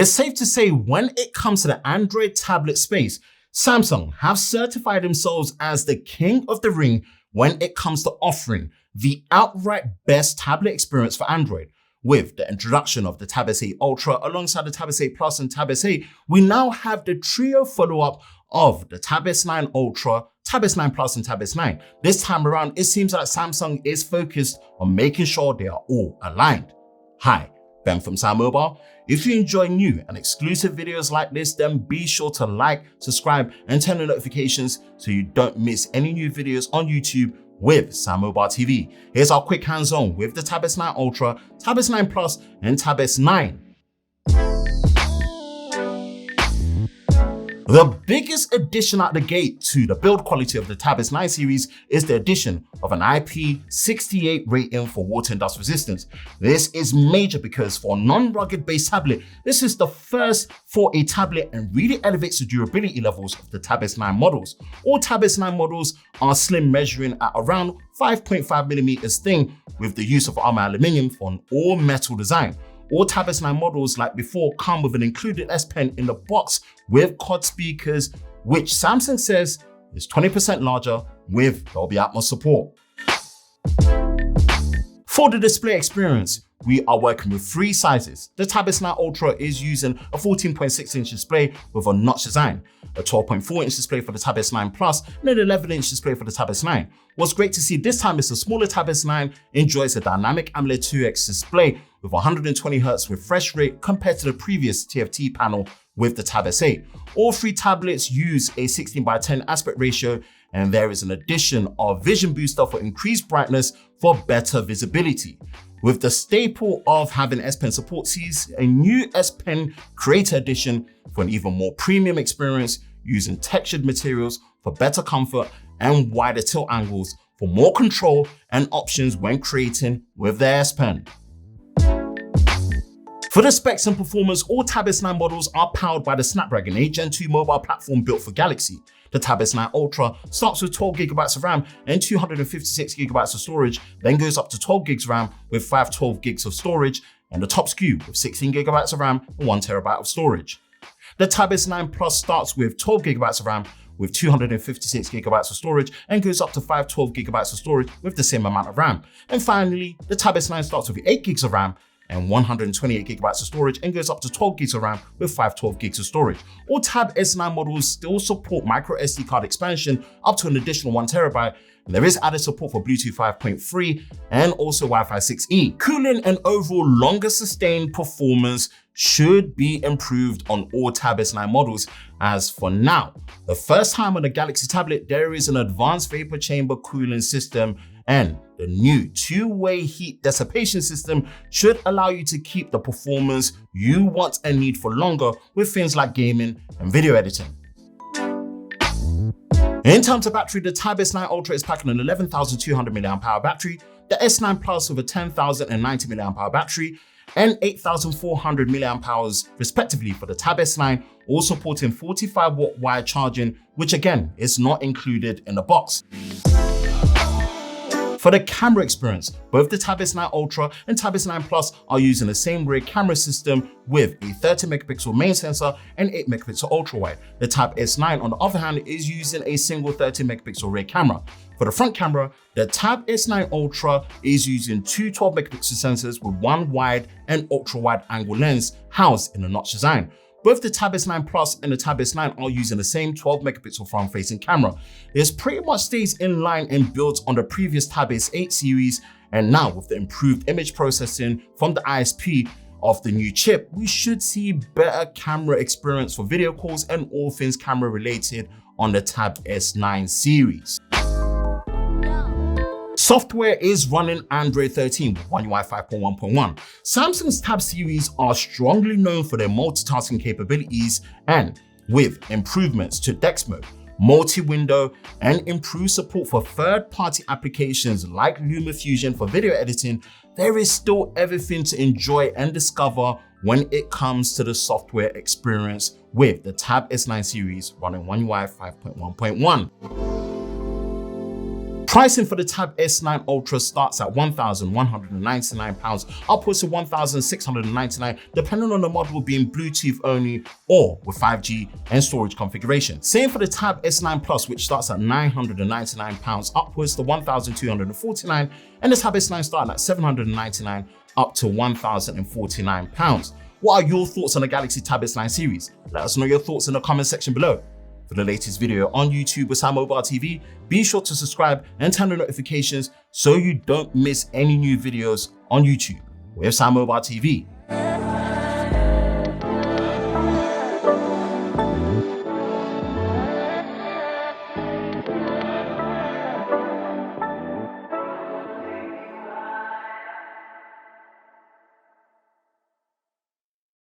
It's safe to say when it comes to the Android tablet space, Samsung have certified themselves as the king of the ring when it comes to offering the outright best tablet experience for Android. With the introduction of the Tab S8 Ultra alongside the Tab S8 Plus and Tab S8, we now have the trio follow-up of the Tab S9 Ultra, Tab S9 Plus and Tab S9. This time around, it seems like Samsung is focused on making sure they are all aligned. Hi, Ben from SamMobile. If you enjoy new and exclusive videos like this, then be sure to like, subscribe, and turn on notifications so you don't miss any new videos on YouTube with SamMobile TV. Here's our quick hands-on with the Tab S9 Ultra, Tab S9 Plus, and Tab S9. The biggest addition out the gate to the build quality of the Tab S9 series is the addition of an IP68 rating for water and dust resistance. This is major because for a non-rugged based tablet, this is the first for a tablet and really elevates the durability levels of the Tab S9 models. All Tab S9 models are slim, measuring at around 5.5 millimeters thin with the use of armor aluminium for an all metal design. All Tab S9 models, like before, come with an included S Pen in the box with quad speakers, which Samsung says is 20% larger with Dolby Atmos support. For the display experience, we are working with three sizes. The Tab S9 Ultra is using a 14.6-inch display with a notch design, a 12.4-inch display for the Tab S9 Plus, and an 11-inch display for the Tab S9. What's great to see this time is the smaller Tab S9 enjoys a dynamic AMOLED 2X display with 120Hz refresh rate compared to the previous TFT panel with the Tab S8. All three tablets use a 16:10 aspect ratio, and there is an addition of Vision Booster for increased brightness for better visibility. With the staple of having S Pen support, sees a new S Pen Creator Edition for an even more premium experience using textured materials for better comfort and wider tilt angles for more control and options when creating with the S Pen. For the specs and performance, all Tab S9 models are powered by the Snapdragon 8 Gen 2 mobile platform built for Galaxy. The Tab S9 Ultra starts with 12GB of RAM and 256GB of storage, then goes up to 12GB RAM with 512GB of storage, and the top SKU with 16GB of RAM and 1TB of storage. The Tab S9 Plus starts with 12GB of RAM with 256GB of storage and goes up to 512GB of storage with the same amount of RAM. And finally, the Tab S9 starts with 8GB of RAM and 128GB of storage and goes up to 12GB of RAM with 512GB of storage. All Tab S9 models still support micro SD card expansion up to an additional 1TB, and there is added support for Bluetooth 5.3 and also Wi-Fi 6E. Cooling and overall longer sustained performance should be improved on all Tab S9 models, as for now, the first time on a Galaxy tablet, there is an advanced vapor chamber cooling system, and the new two-way heat dissipation system should allow you to keep the performance you want and need for longer with things like gaming and video editing. In terms of battery, the Tab S9 Ultra is packing an 11,200 mAh battery, the S9 Plus with a 10,090 mAh battery, and 8,400 mAh respectively for the Tab S9, all supporting 45-watt wire charging, which again is not included in the box. For the camera experience, both the Tab S9 Ultra and Tab S9 Plus are using the same rear camera system with a 30MP main sensor and 8MP ultra wide. The Tab S9, on the other hand, is using a single 30MP rear camera. For the front camera, the Tab S9 Ultra is using two 12MP sensors with one wide and ultra wide angle lens housed in a notch design. Both the Tab S9 Plus and the Tab S9 are using the same 12MP front-facing camera. This pretty much stays in line and builds on the previous Tab S8 series, and now with the improved image processing from the ISP of the new chip, we should see better camera experience for video calls and all things camera related on the Tab S9 series. Software is running Android 13 with One UI 5.1.1. Samsung's Tab series are strongly known for their multitasking capabilities, and with improvements to DeX mode, multi-window, and improved support for third-party applications like LumaFusion for video editing, there is still everything to enjoy and discover when it comes to the software experience with the Tab S9 series running One UI 5.1.1. Pricing for the Tab S9 Ultra starts at £1,199, upwards to £1,699, depending on the model being Bluetooth only or with 5G and storage configuration. Same for the Tab S9 Plus, which starts at £999, upwards to £1,249, and the Tab S9 starting at £799, up to £1,049. What are your thoughts on the Galaxy Tab S9 series? Let us know your thoughts in the comment section below. For the latest video on YouTube with SamMobile TV, be sure to subscribe and turn on notifications so you don't miss any new videos on YouTube with SamMobile TV.